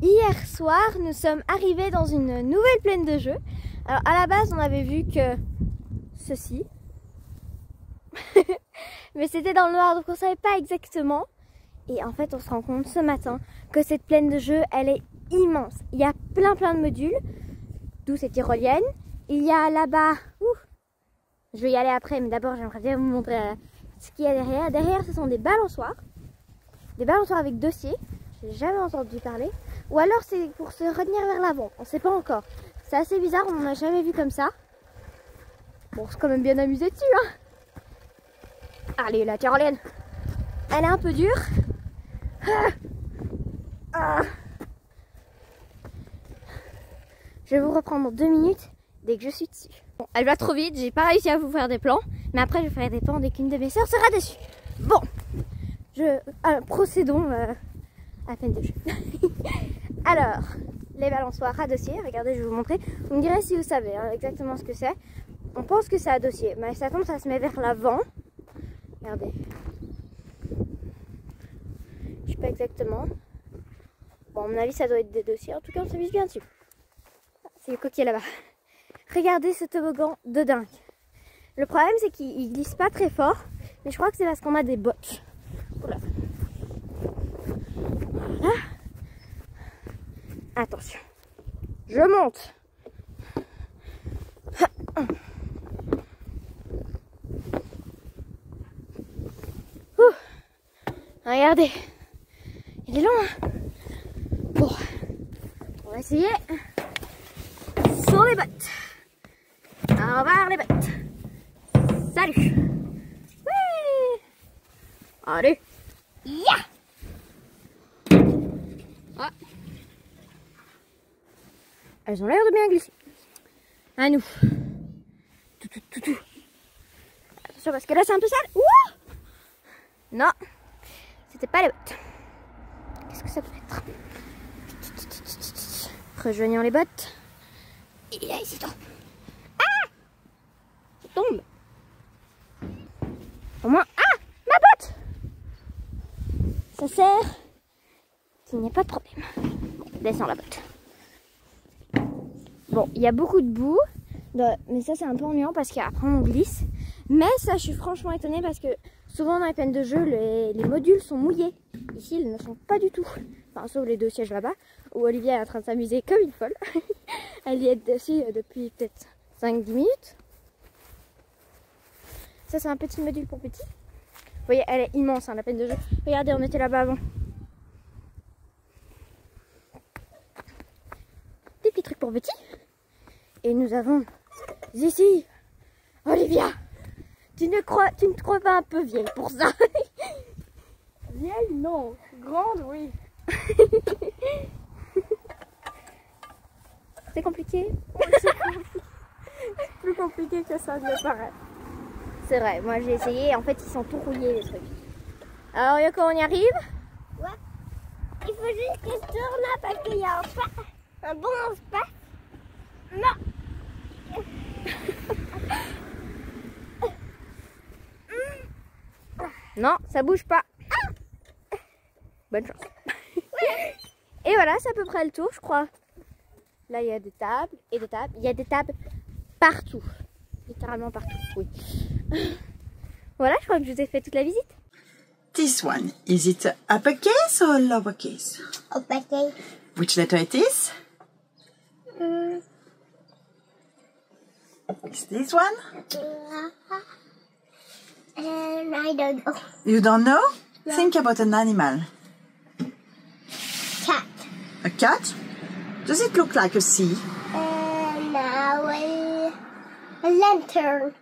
Hier soir, nous sommes arrivés dans une nouvelle plaine de jeu. Alors à la base, on avait vu que ceci. Mais c'était dans le noir, donc on ne savait pas exactement. Et en fait, on se rend compte ce matin que cette plaine de jeu, elle est immense. Il y a plein de modules, d'où cette tyrolienne. Il y a là-bas, je vais y aller après, mais d'abord j'aimerais bien vous montrer ce qu'il y a derrière. Derrière, ce sont des balançoires. Des balançoires avec dossier. J'ai jamais entendu parler. Ou alors c'est pour se retenir vers l'avant. On ne sait pas encore. C'est assez bizarre, on n'en a jamais vu comme ça. Bon, c'est quand même bien amusé dessus, hein. Allez, la tyrolienne. Elle est un peu dure. Je vais vous reprendre dans 2 minutes dès que je suis dessus. Bon, elle va trop vite, j'ai pas réussi à vous faire des plans. Mais après, je ferai des plans dès qu'une de mes soeurs sera dessus. Bon, procédons à la plaine de jeu. Alors, les balançoires à dossier, regardez, je vais vous montrer. Vous me direz si vous savez exactement ce que c'est. On pense que c'est à dossier, mais ça tombe, ça se met vers l'avant. Regardez. Je sais pas exactement. Bon, à mon avis, ça doit être des dossiers. En tout cas, on s'amuse bien dessus. C'est le coquille là-bas. Regardez ce toboggan de dingue. Le problème, c'est qu'il glisse pas très fort. Mais je crois que c'est parce qu'on a des bottes. Voilà. Voilà. Attention. Je monte. Regardez. Il est long, hein. Bon. On va essayer. Sur les bottes. Au revoir les bottes. Salut. Oui. Allez. Yeah. Ah. Elles ont l'air de bien glisser. À nous. Tout. Attention parce que là c'est un peu sale. Ouah. Non. C'était pas les bottes. Qu'est-ce que ça peut être? Rejoignons les bottes. Et là, ici, tombe. Ah! Ça tombe. Au moins. Ah! Ma botte! Ça sert. Il n'y a pas de problème. Bon, descends la botte. Bon, il y a beaucoup de boue. Mais ça, c'est un peu ennuyant parce qu'après, on glisse. Mais ça, je suis franchement étonnée parce que souvent dans les plaines de jeu, les modules sont mouillés. Ici, ils ne sont pas du tout. Enfin, sauf les 2 sièges là-bas, où Olivia est en train de s'amuser comme une folle. Elle y est dessus depuis peut-être 5-10 minutes. Ça, c'est un petit module pour petit. Vous voyez, elle est immense, hein, la plaine de jeu. Regardez, on était là-bas avant. Des petits trucs pour petits. Et nous avons ici, Olivia. Tu ne te crois pas un peu vieille pour ça? Vieille, non. Grande, oui. C'est compliqué? C'est plus compliqué que ça ne le paraît. C'est vrai, moi j'ai essayé, en fait ils sont tout rouillés les trucs. Alors Yoko, on y arrive? Ouais. Il faut juste que je tourne là parce qu'il y a un bon espace. Non. Non, ça bouge pas. Bonne chance. Et voilà, c'est à peu près le tour, je crois. Là, il y a des tables et des tables. Il y a des tables partout. Littéralement partout, oui. Voilà, je crois que je vous ai fait toute la visite. This one, is it uppercase or lowercase? Uppercase. Which letter it is? Is this one? I don't know. You don't know? No. Think about an animal. Cat. A cat? Does it look like a sea? Now a lantern.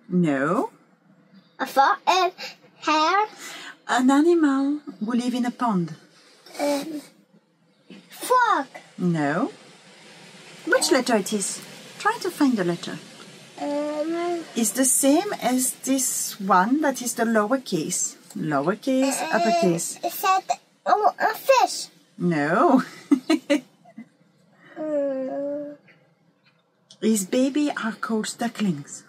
No. A hair. An animal who live in a pond. Frog. No. Which letter it is? Try to find the letter. It's the same as this one, that is the lowercase. Lowercase, uppercase. Is that a fish? No. His baby are called ducklings.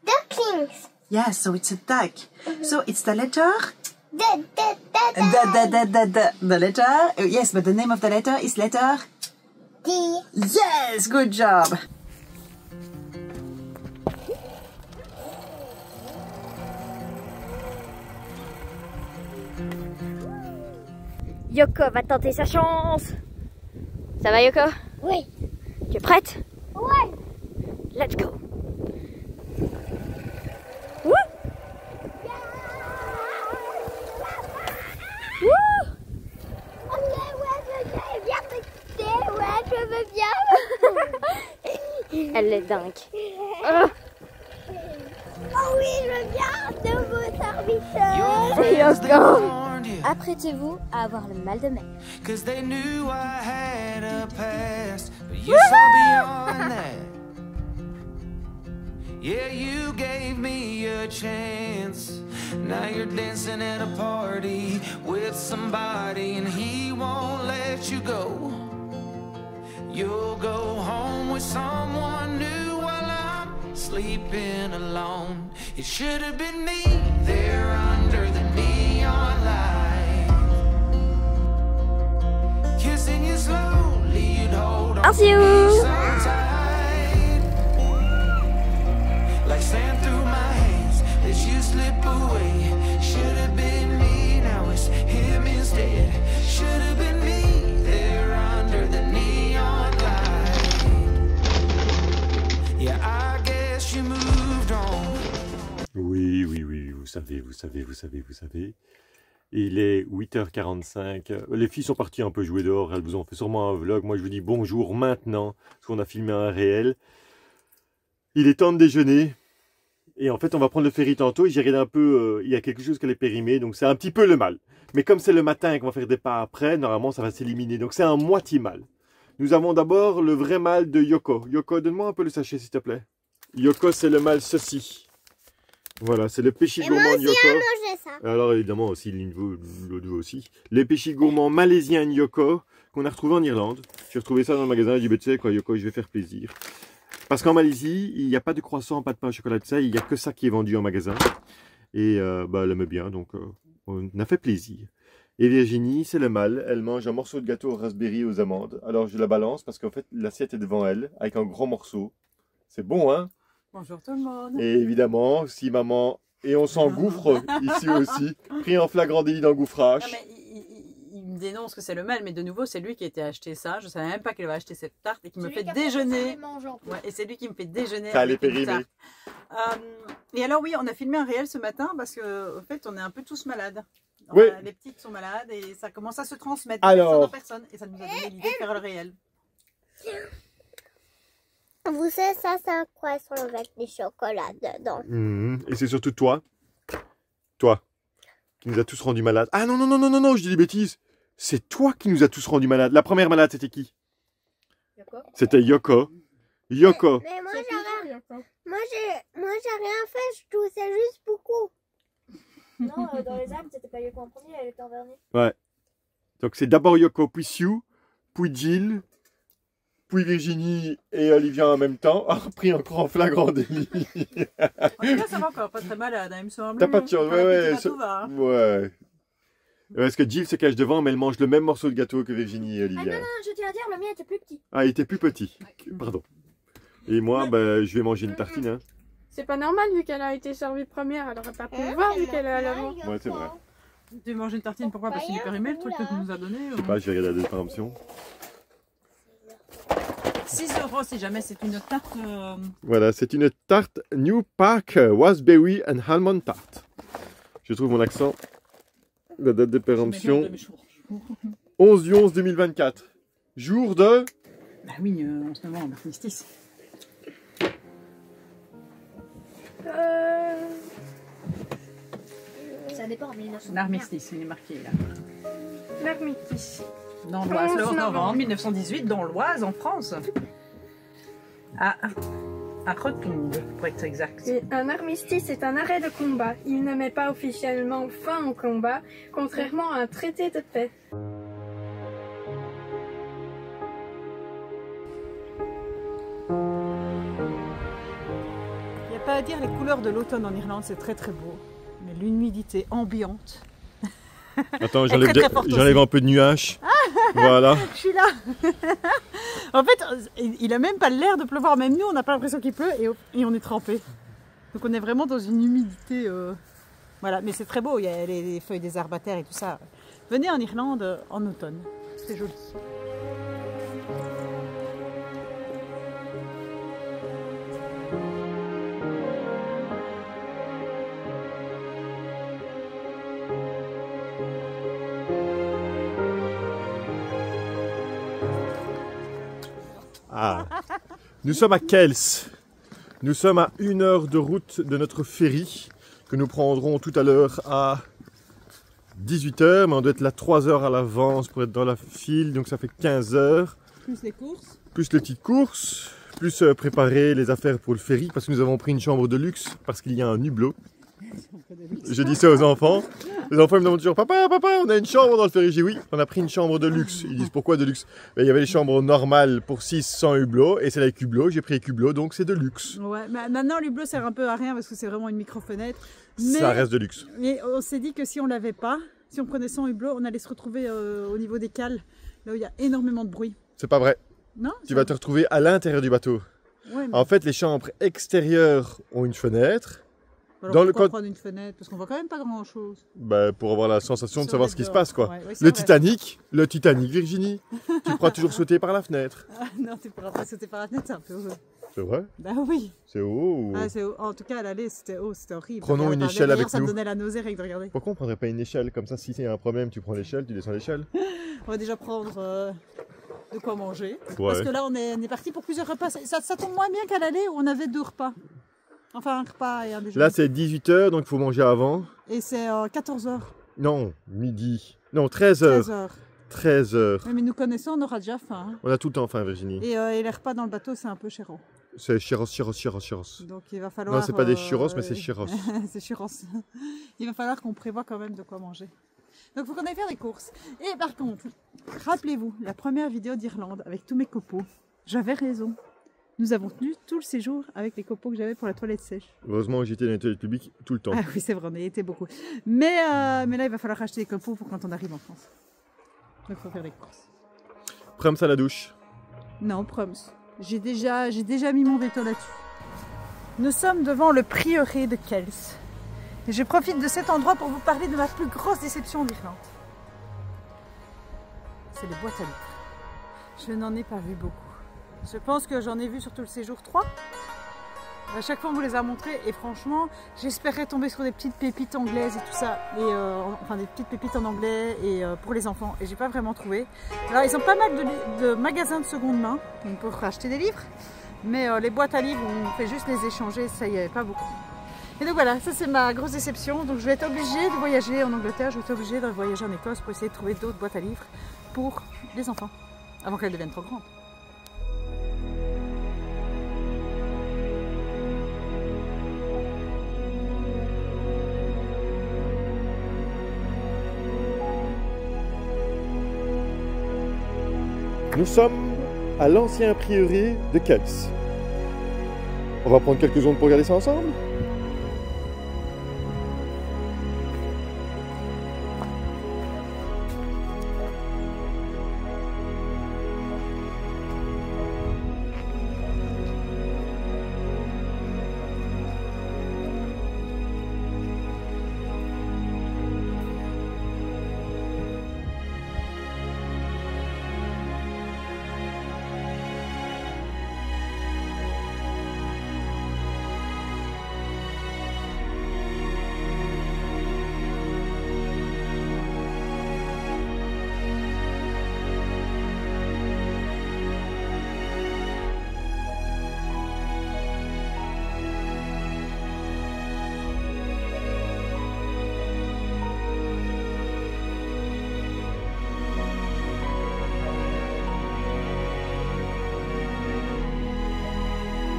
Ducklings. Yeah, so it's a duck. So it's the letter The The letter? Yes, but the name of the letter is letter? D. Yes, good job. Yoko va tenter sa chance. Ça va Yoko? Oui. Tu es prête? Ouais. Let's go. Wouh! Wouh! Ok, ouais, je veux bien. Elle est dingue. Oh oui, je veux bien. De vos services. Yoko! Apprêtez-vous à avoir le mal de mer. Cause they knew I had a past, but you saw beyond that. Yeah, you gave me a chance. Now you're dancing at a party with somebody and he won't let you go. You'll go home with someone new while I'm sleeping alone. It should have been me there under the neon light. Kissing you slowly, you'd hold on to me so tight. Like sand through my hands, let you slip away. Should have been me, now it's him instead. Should have been me there under the neon light. Yeah, I guess you moved on. Oui, vous savez. Il est 8h45. Les filles sont parties un peu jouer dehors. Elles vous ont fait sûrement un vlog. Moi, je vous dis bonjour maintenant, parce qu'on a filmé un réel. Il est temps de déjeuner. Et en fait, on va prendre le ferry tantôt. J'ai regardé un peu, il y a quelque chose qui est périmé. Donc, c'est un petit peu le mal. Mais comme c'est le matin et qu'on va faire des pas après, normalement, ça va s'éliminer. Donc, c'est un moitié mal. Nous avons d'abord le vrai mal de Yoko. Yoko, donne-moi un peu le sachet, s'il te plaît. Yoko, c'est le mal ceci. Voilà, c'est le péché gourmand de Yoko. Ça. Alors évidemment aussi l'autre aussi. Les péchés gourmands malaisiens Yoko qu'on a retrouvé en Irlande. J'ai retrouvé ça dans le magasin. J'ai dit bah, tu sais quoi Yoko, je vais faire plaisir. Parce qu'en Malaisie, il n'y a pas de croissant, pas de pain au chocolat de ça. Il n'y a que ça qui est vendu en magasin. Et bah, elle aime bien, donc on a fait plaisir. Et Virginie, c'est le mal. Elle mange un morceau de gâteau au raspberry et aux amandes. Alors je la balance parce qu'en fait l'assiette est devant elle avec un gros morceau. C'est bon hein? Bonjour tout le monde. Et évidemment, si maman... Et on s'engouffre ici aussi. Pris en flagrant délit d'engouffrage. Non, mais il me dénonce que c'est le mal, mais de nouveau, c'est lui qui a été acheté ça. Je ne savais même pas qu'il avait acheté cette tarte et qui me fait déjeuner. Ouais, et c'est lui qui me fait déjeuner. Ça allait avec une périmer. tarte. Et alors, oui, on a filmé un réel ce matin parce qu'en fait, on est un peu tous malades. Oui. Les petites sont malades et ça commence à se transmettre de Alors... personne en personne. Et ça nous a donné l'idée de faire le réel. Vous savez, ça, c'est un croissant avec des chocolats dedans. Et c'est surtout toi, qui nous a tous rendus malades. Ah non, je dis des bêtises. C'est toi qui nous a tous rendus malades. La première malade, c'était qui? C'était Yoko. Yoko. Mais moi, j'ai rien fait, je toussais juste beaucoup. Non, dans les Alpes, c'était pas Yoko en premier, elle était en dernier. Ouais. Donc c'est d'abord Yoko, puis Sue, puis Jill, puis Virginie et Olivia en même temps, a repris encore en flagrant délit. En tout cas, ça va encore pas très malade, hein, il me semble. T'as pas de chance, ouais. Ouais. Parce que Jill se cache devant, mais elle mange le même morceau de gâteau que Virginie et Olivia. Ah non, je tiens à dire, le mien était plus petit. Ah, il était plus petit. Pardon. Et moi, bah, je vais manger une tartine. Hein. C'est pas normal vu qu'elle a été servie première, elle aurait pas pu le voir vu qu'elle est à l'avant. Ouais, c'est vrai. Tu veux manger une tartine, pourquoi? Parce qu'il est périmé le truc que tu nous as donné. Je sais pas, je vais regarder la péremption. 6 € si jamais c'est une tarte. Voilà, c'est une tarte New Park Raspberry and Almond Tart. Je trouve mon accent. La date de péremption 11/11/2024. Jour de... Bah oui, en ce moment, armistice. Ça dépend, mais 1900. L'armistice, il est marqué là. L'armistice. Dans l'Oise, le 11 novembre 1918, dans l'Oise, en France. À Retonde, pour être exact. Et un armistice est un arrêt de combat. Il ne met pas officiellement fin au combat, contrairement à un traité de paix. Il n'y a pas à dire, les couleurs de l'automne en Irlande, c'est très très beau. Mais l'humidité ambiante. Attends, j'enlève un peu de nuages. Voilà. Je suis là. En fait, il a même pas l'air de pleuvoir. Même nous, on n'a pas l'impression qu'il pleut et on est trempé. Donc on est vraiment dans une humidité. Voilà, mais c'est très beau. Il y a les feuilles des arbres à terre et tout ça. Venez en Irlande en automne. C'est joli. Ah. Nous sommes à Kells. Nous sommes à 1 heure de route de notre ferry que nous prendrons tout à l'heure à 18 h, mais on doit être là 3 heures à l'avance pour être dans la file, donc ça fait 15 heures. Plus les courses. Plus les petites courses, plus préparer les affaires pour le ferry parce que nous avons pris une chambre de luxe parce qu'il y a un hublot. Je dis ça aux enfants. Les enfants me demandent toujours papa, on a une chambre dans le ferry. J'ai dit oui, on a pris une chambre de luxe. Ils disent pourquoi de luxe? Il y avait les chambres normales pour 6 sans hublot et c'est avec hublot. J'ai pris avec hublot donc c'est de luxe. Ouais, mais maintenant l'hublot sert un peu à rien parce que c'est vraiment une micro-fenêtre. Mais, ça reste de luxe. Mais on s'est dit que si on l'avait pas, si on prenait sans hublot, on allait se retrouver au niveau des cales, là où il y a énormément de bruit. C'est pas vrai. Non? Tu vas te retrouver à l'intérieur du bateau. Ouais, mais... En fait, les chambres extérieures ont une fenêtre. Alors pourquoi prendre une fenêtre? Parce qu'on voit quand même pas grand chose. Bah, pour avoir la sensation de savoir ce qui se passe, quoi. Ouais, le Titanic, Virginie, tu pourras toujours sauter par la fenêtre. Ah, non, tu pourras pas sauter par la fenêtre, c'est un peu haut. C'est vrai? Bah oui. C'est haut ou... Ah, c'est haut. En tout cas, à l'aller, c'était haut, c'était horrible. Prenons une échelle avec ça nous. me donnait la nausée rien que de regarder. Pourquoi on prendrait pas une échelle? Comme ça, si il y a un problème, tu prends l'échelle, tu descends l'échelle. On va déjà prendre de quoi manger. Ouais. Parce que là, on est parti pour plusieurs repas. Ça tombe moins bien qu'à l'aller où on avait 2 repas. Enfin, un repas et un déjeuner. Là, c'est 18 h, donc il faut manger avant. Et c'est 14 h. Non, midi. Non, 13 h. 13 h. 13 h. Mais nous connaissons, on aura déjà faim. Hein. On a tout le temps faim, Virginie. Et les repas dans le bateau, c'est un peu chéro. C'est churros. Donc il va falloir... Non, c'est pas des churros, mais c'est churros. C'est churros. Il va falloir qu'on prévoie quand même de quoi manger. Donc il faut qu'on aille faire des courses. Et par contre, rappelez-vous, la première vidéo d'Irlande avec tous mes copeaux, j'avais raison. Nous avons tenu tout le séjour avec les copeaux que j'avais pour la toilette sèche. Heureusement que j'étais dans les toilettes publiques tout le temps. Ah oui, c'est vrai, on y était beaucoup. Mais là, il va falloir acheter des copeaux pour quand on arrive en France. Donc il faut faire des courses. Prums à la douche. Non, Prums. J'ai déjà mis mon veto là-dessus. Nous sommes devant le prieuré de Kells. Et je profite de cet endroit pour vous parler de ma plus grosse déception en Irlande. C'est les boîtes à lettres. Je n'en ai pas vu beaucoup. Je pense que j'en ai vu sur tout le séjour 3. À chaque fois on vous les a montrés et franchement j'espérais tomber sur des petites pépites anglaises et tout ça. Et, enfin des petites pépites en anglais et pour les enfants. Et j'ai pas vraiment trouvé. Alors ils ont pas mal de magasins de seconde main. On peut racheter des livres. Mais les boîtes à livres on fait juste les échanger, ça y avait pas beaucoup. Et donc voilà, ça c'est ma grosse déception. Donc je vais être obligée de voyager en Angleterre, je vais être obligée de voyager en Écosse pour essayer de trouver d'autres boîtes à livres pour les enfants. Avant qu'elles deviennent trop grandes. Nous sommes à l'ancien prieuré de Kells. On va prendre quelques secondes pour regarder ça ensemble.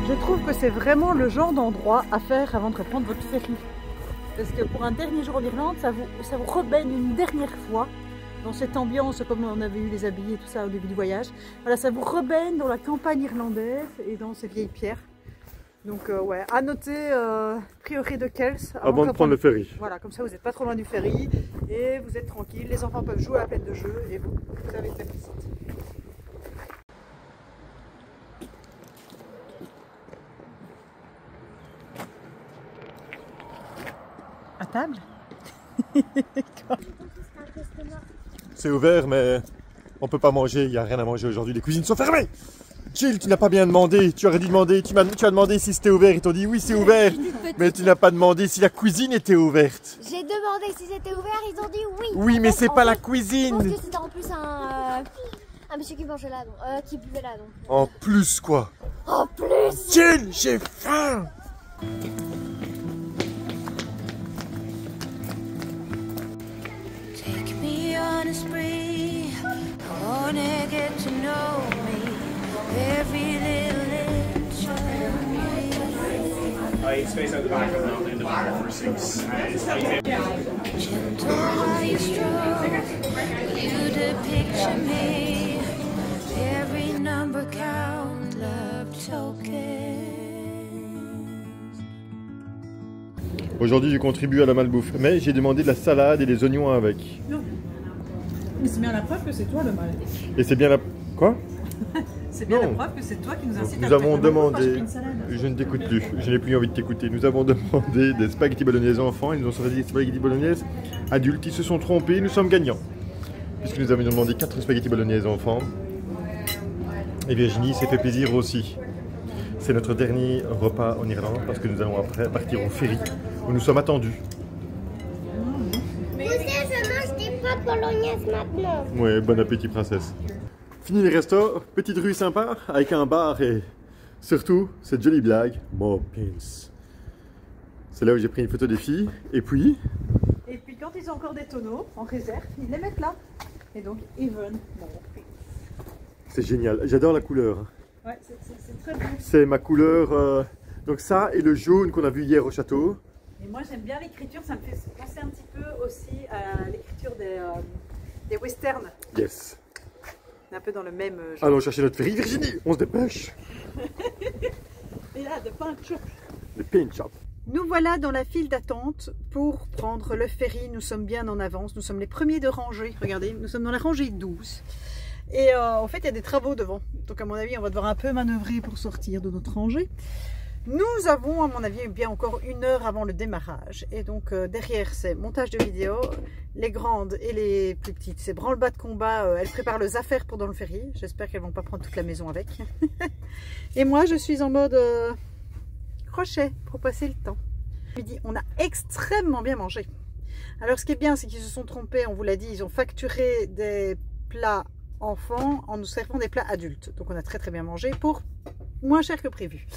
Je trouve que c'est vraiment le genre d'endroit à faire avant de reprendre votre ferry. Parce que pour un dernier jour en Irlande, ça vous rebaigne une dernière fois dans cette ambiance comme on avait eu les habillés et tout ça au début du voyage. Voilà, ça vous rebaigne dans la campagne irlandaise et dans ces vieilles pierres. Donc ouais, à noter, priorité de Kels Avant de prendre le ferry. Voilà, comme ça vous n'êtes pas trop loin du ferry et vous êtes tranquille. Les enfants peuvent jouer à la plaine de jeu et vous avez fait visite. À table? C'est ouvert, mais on peut pas manger, il n'y a rien à manger aujourd'hui, les cuisines sont fermées. Gilles, tu n'as pas bien demandé, tu aurais dû demander, tu as demandé si c'était ouvert, ils t'ont dit oui c'est ouvert, mais tu n'as pas demandé si la cuisine était ouverte. J'ai demandé si c'était ouvert, ils ont dit oui. Oui, mais c'est pas la Je cuisine. pense que c'était en plus un monsieur qui mangeait là, qui buvait là donc. En plus quoi? En plus. Gilles, j'ai faim. Take me on a spree. I wanna get to know me. Every little inch of me. Space at the back of the mountain for 6. Gentle how you stroke. You depict me. Every number count, love tokens. Aujourd'hui je contribue à la malbouffe, mais j'ai demandé de la salade et des oignons avec. Non. Mais c'est bien la preuve que c'est toi le mal. Et c'est bien la... Quoi? C'est bien la Non. preuve que c'est toi qui nous incite à Nous avons faire la malbouffe. Moi, j'ai demandé, pris une salade. je ne t'écoute plus, je n'ai plus envie de t'écouter. Nous avons demandé des spaghettis bolognaises enfants, ils nous ont sorti des spaghettis bolognaises adultes, ils se sont trompés, nous sommes gagnants. Puisque nous avions demandé 4 spaghettis bolognaises enfants. Et Virginie s'est fait plaisir aussi. C'est notre dernier repas en Irlande parce que nous allons après partir au ferry où nous sommes attendus. Vous savez, je mange des pâtes bolognaises maintenant. Ouais, bon appétit princesse. Fini les restos, petite rue sympa avec un bar et surtout cette jolie blague, Moppins. C'est là où j'ai pris une photo des filles et puis... Et puis quand ils ont encore des tonneaux en réserve, ils les mettent là. Et donc, even. Bon. C'est génial, j'adore la couleur. Ouais, c'est très beau. C'est ma couleur, donc ça et le jaune qu'on a vu hier au château. Et moi j'aime bien l'écriture, ça me fait penser un petit peu aussi à l'écriture des westerns. Yes. On est un peu dans le même genre. Allons chercher notre ferry, Virginie, on se dépêche. Et là, de peinture. Le paint shop. Nous voilà dans la file d'attente pour prendre le ferry. Nous sommes bien en avance. Nous sommes les premiers de rangée. Regardez, nous sommes dans la rangée 12. Et en fait, il y a des travaux devant. Donc à mon avis, on va devoir un peu manœuvrer pour sortir de notre rangée. Nous avons, à mon avis, bien encore 1 heure avant le démarrage. Et donc derrière, c'est montage de vidéos. Les grandes et les plus petites, c'est branle-bas de combat. Elles préparent leurs affaires pour dans le ferry. J'espère qu'elles ne vont pas prendre toute la maison avec. Et moi, je suis en mode crochet pour passer le temps. Midi, on a extrêmement bien mangé. Alors, ce qui est bien, c'est qu'ils se sont trompés. On vous l'a dit, ils ont facturé des plats enfants en nous servant des plats adultes. Donc, on a très bien mangé pour moins cher que prévu.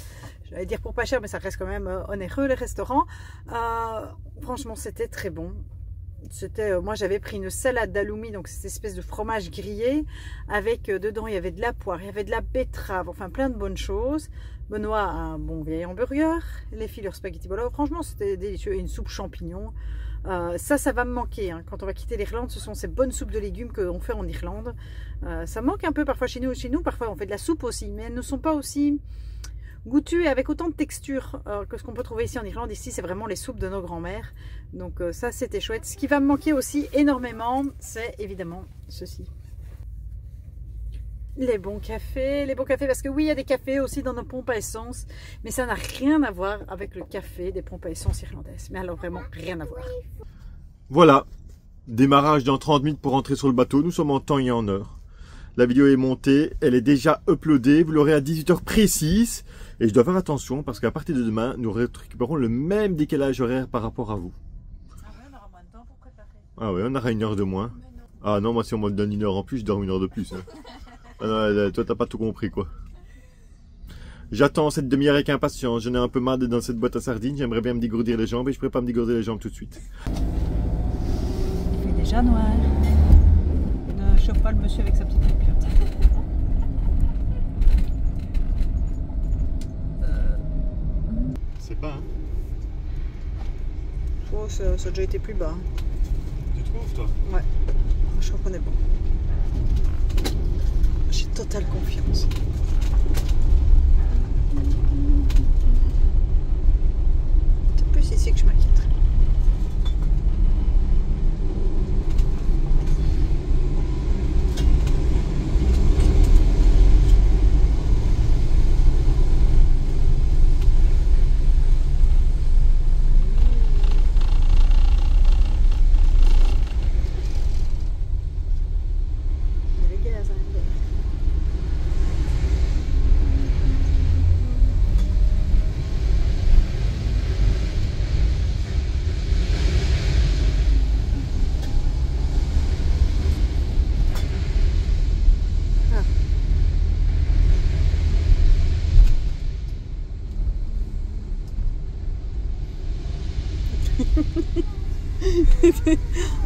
J'allais dire pour pas cher, mais ça reste quand même onéreux, les restaurants. Franchement, c'était très bon. Moi, j'avais pris une salade d'halloumi, donc cette espèce de fromage grillé, avec dedans, il y avait de la poire, il y avait de la betterave, enfin plein de bonnes choses. Benoît, un bon vieil hamburger, les filles, leur spaghetti bolo. Franchement, c'était délicieux. Et une soupe champignon. Ça va me manquer. Hein. Quand on va quitter l'Irlande, ce sont ces bonnes soupes de légumes qu'on fait en Irlande. Ça manque un peu parfois chez nous. Chez nous, parfois, on fait de la soupe aussi, mais elles ne sont pas aussi goûtues et avec autant de texture que ce qu'on peut trouver ici en Irlande. Ici, c'est vraiment les soupes de nos grands-mères. Donc ça, c'était chouette. Ce qui va me manquer aussi énormément, c'est évidemment ceci. Les bons cafés, parce que oui, il y a des cafés aussi dans nos pompes à essence, mais ça n'a rien à voir avec le café des pompes à essence irlandaises. Mais alors vraiment, rien à voir. Voilà, démarrage dans 30 minutes pour rentrer sur le bateau. Nous sommes en temps et en heure. La vidéo est montée, elle est déjà uploadée. Vous l'aurez à 18h précise. Et je dois faire attention parce qu'à partir de demain, nous récupérons le même décalage horaire par rapport à vous. Ah ouais, on aura moins de temps pour préparer. Ah ouais, on aura 1 heure de moins. Ah non, moi si on me donne 1 heure en plus, je dors 1 heure de plus. Hein. Ah non, toi, t'as pas tout compris, quoi. J'attends cette demi-heure avec impatience. J'en ai un peu marre d'être dans cette boîte à sardines. J'aimerais bien me dégourdir les jambes et je pourrais pas me dégourdir les jambes tout de suite. Il fait déjà noir. Ne chope pas le monsieur avec sa petite lampionnette. C'est bas, hein? Oh, ça a déjà été plus bas. Tu trouves, toi? Ouais. Je crois qu'on est bon. J'ai totale confiance.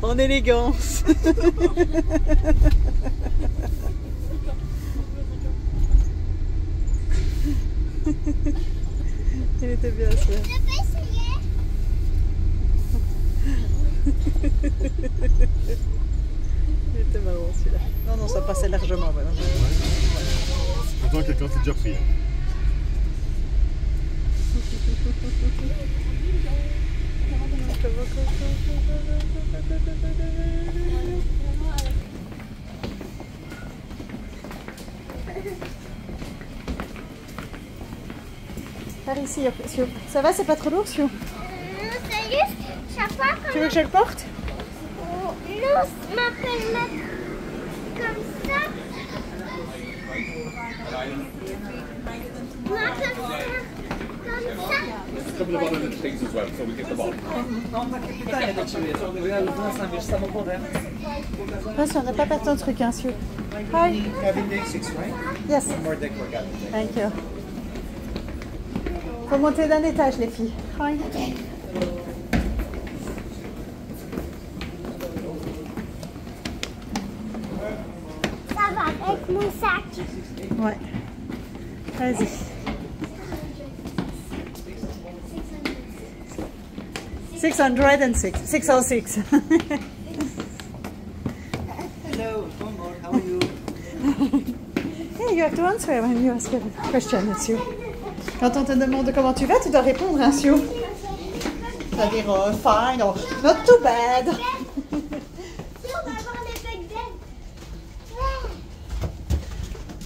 En élégance. Il était bien ça. Je peux essayer. Il était marrant celui-là. Non, non, ça passait largement. Voilà. Pourtant, quelqu'un s'est déjà pris. Hein. Par ici, Sio. Ça va, c'est pas trop lourd, Sio? Non, c'est juste, chaque fois Tu veux que je le porte? l'ours m'appelle mettre comme ça. M'appelle comme ça. A couple of other things as well, so we get the ball. Attention, on n'a pas perdu ton truc, hein, Sio. Hi. Cabin deck 6, right? Yes. One more deck for cabin deck. Thank you. Faut monter d'un étage, les filles. Hi. Ça va avec mon sac. Ouais. Vas-y. 606. 606. Hello, one more. How are you? Hey, you have to answer when you ask a question, Sio. Quand on te demande comment tu vas, tu dois répondre, hein, Sio. Tu vas dire fine or not too bad. Si on va avoir les becs d'aide.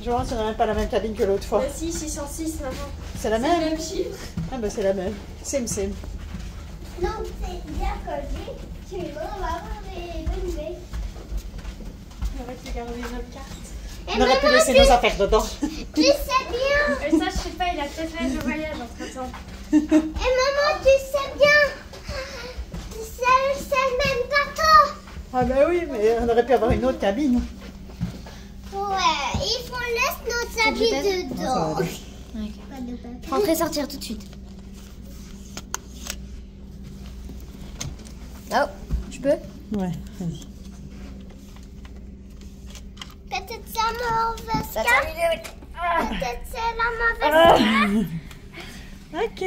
Je vois, on n'a même pas la même cabine que l'autre fois. Si, 606 maman. C'est la même? chiffre. Ah bah c'est la même. Sim. Non, c'est bien collé. Sinon, on va avoir des bonnes becs. On va te garder notre carte. On aurait pu laisser nos affaires dedans. Tu sais bien. Et ça, je sais pas, il a peut-être fait le voyage entre temps. Et maman, tu sais bien. C'est le même bateau. Ah bah oui, mais on aurait pu avoir une autre cabine. Ouais, il faut laisser nos habits dedans. Pas de papier. Rentrer, sortir tout de suite. Oh, je peux? Ouais, vas-y. Peut-être c'est la mauvaise carte. Peut-être c'est la mauvaise carte. Ok.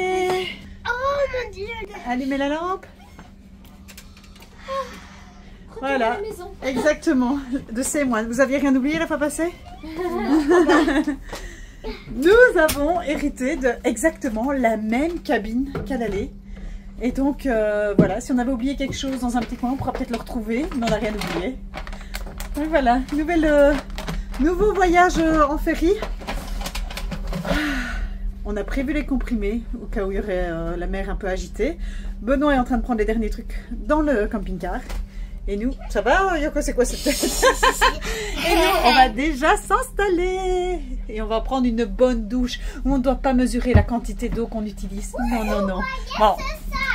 Oh mon Dieu. Allumez la lampe. Voilà, exactement, de ces moines. Vous aviez rien oublié la fois passée? Nous avons hérité de exactement la même cabine qu'à l'aller. Et donc, voilà, si on avait oublié quelque chose dans un petit coin, on pourra peut-être le retrouver, mais on n'a rien oublié. Donc voilà, nouveau voyage en ferry. On a prévu les comprimés au cas où il y aurait la mer un peu agitée. Benoît est en train de prendre les derniers trucs dans le camping-car. Et nous, ça va Yoko, c'est quoi cette tête? Et nous, on va déjà s'installer. Et on va prendre une bonne douche où on ne doit pas mesurer la quantité d'eau qu'on utilise. Non, non, non. Bon,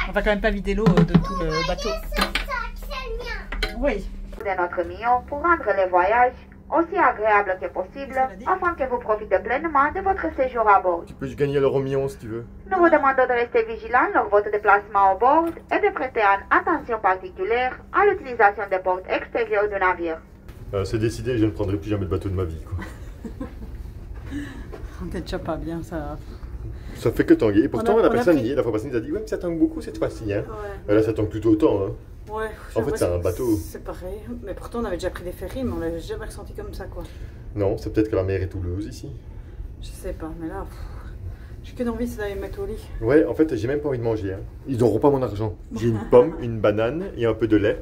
on va quand même pas vider l'eau de tout le bateau. Ce sac, c'est le mien. Oui. De notre million pour rendre les voyages aussi agréables que possible afin que vous profitez pleinement de votre séjour à bord. Tu peux gagner l'euro million si tu veux. Nous vous demandons de rester vigilants lors de votre déplacement au bord et de prêter une attention particulière à l'utilisation des portes extérieures du navire. C'est décidé, je ne prendrai plus jamais de bateau de ma vie. Quoi. On n'est déjà pas bien, ça. Ça fait que tanguer. Et pourtant, la personne pris... la fois passée nous a dit ouais, mais ça tangue beaucoup cette fois-ci. Hein. Ouais. Là, ça tangue plutôt autant. Hein. Ouais, en fait, c'est un bateau. C'est pareil. Mais pourtant, on avait déjà pris des ferries, mais on l'avait jamais ressenti comme ça, quoi. Non, c'est peut-être que la mer est houleuse ici. Je sais pas, mais là, j'ai que d'envie, c'est d'aller me mettre au lit. Ouais, en fait, j'ai même pas envie de manger. Hein. Ils n'auront pas mon argent. J'ai une pomme, une banane et un peu de lait.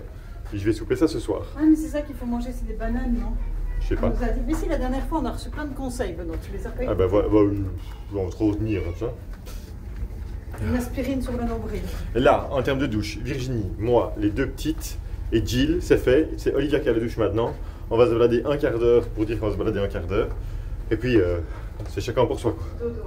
Et je vais souper ça ce soir. Ah, mais c'est ça qu'il faut manger, c'est des bananes, non? Je sais pas. On nous a dit, mais si, la dernière fois, on a reçu plein de conseils, Benoît. Tu les as pas eu? Ah bah voilà, on va trop retenir ça. Une aspirine sur le nombril. Et là, en termes de douche, Virginie, moi, les deux petites et Jill, c'est fait. C'est Olivia qui a la douche maintenant. On va se balader un quart d'heure pour dire qu'on va se balader un quart d'heure. Et puis, c'est chacun pour soi. Quoi. Dodo.